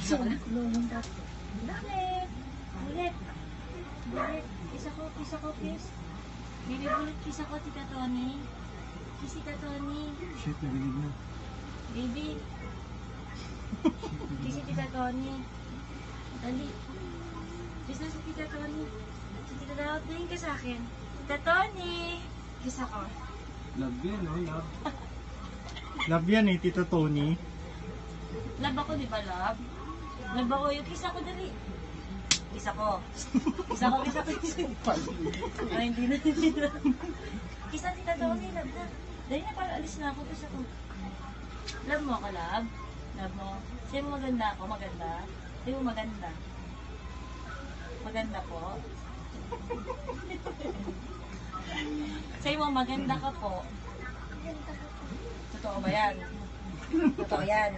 So, lumunta. Ulit. Ulit. Ulit. Kiss ako, kiss. Baby, ulit kiss ako, Tita Tony. Kiss Tita Tony. Shit, narinig na. Baby. Kiss si Tita Tony. Dali. Kiss na si Tita Tony. Si Tita Tony, tingin ka sa akin. Tita Tony. Kiss ako. Love yan, no? Love. Love yan eh, Tito Tony. Love ako, di ba, love? Love ako. Yung kiss ako, dali. Kiss ako. Kiss ako. Ay, hindi na. Kiss na Tita Tony, love na. Dali na, para alis na ako. Kiss ako. Love mo ako, love? Love mo? Sa'yo mo maganda ako, maganda? Sa'yo mo maganda? Maganda po? Sa'yo mo maganda ka po? Totoo ba yan? Totoo yan.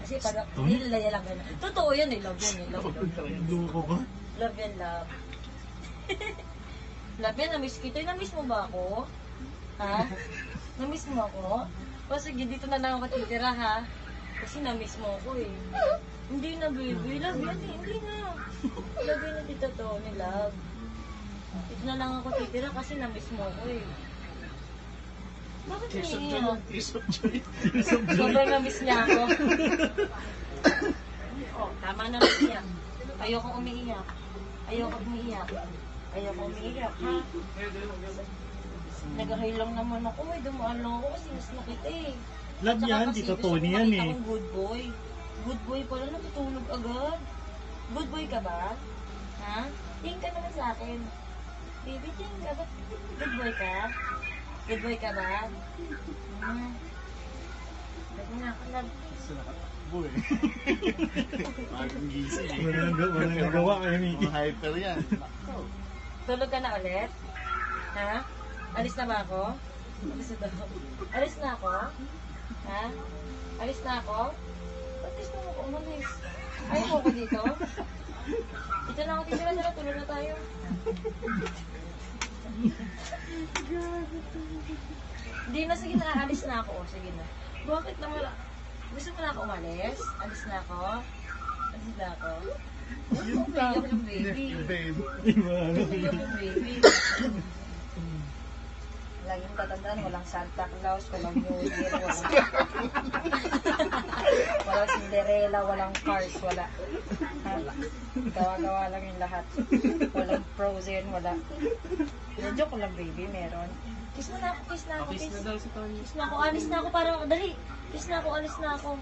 Kasi pag nililaya lang gano'n. Totoo yan eh, love yan eh. Love. Loko ba? Love yan, love. Love yan, namiss kita. Namiss mo ba ako? Ha? Namiss mo ako? O sige, dito na lang ako titira ha. Kasi namiss mo ako eh. Hindi na baby, love yan eh. Hindi na. Love yan na dito to, ni love. Dito na lang ako titira kasi namiss mo ako eh. Bakit umiiyak? Sobrang namiss niya ako. Oh, tama na umiiyak. Ayoko umiiyak. Ayoko umiiyak. Ayoko umiiyak, ha? Nag-ahay lang naman ako. May dumaan lang ako kasi mas nakita eh. Love yan, Tito Tony yan eh. Akong good boy. Good boy pala, natutulog agad. Good boy ka ba? Ha? Tingin ka naman sa akin. Baby, tingin ka ba? Good boy ka? Good boy ka ba? Lagi na ako, love. Kasi nakatakbo eh. Bagong gising eh. Walang nagawa kayo, Mickey. Mga hyper yan. Tulog ka na ulit? Ha? Alis na ba ako? Alis na ako? Alis na ako? Ha? Alis na ako? Ba't gusto mo ko umalis? Ayaw mo ko dito? Dito na ako titira na, tulog na tayo. Hindi na, sige na, alis na ako. Sige na. Bakit na wala? Gusto mo na ako umalis? Alis na ako? Alis na ako? Yun lang. Umiyak yung baby. Babe. Umiyak yung baby. Lagi mo tatandaan, walang Santa Claus, walang New Year, walang Cinderella, walang Cars, wala. Gawa-gawa lang yung lahat. Walang Frozen, wala. Joke lang baby, meron. Kiss mo na ako, kiss na ako, kiss. Kiss na daw si Tony. Kiss na ako, alis na ako, parang, dali. Kiss na ako, alis na ako.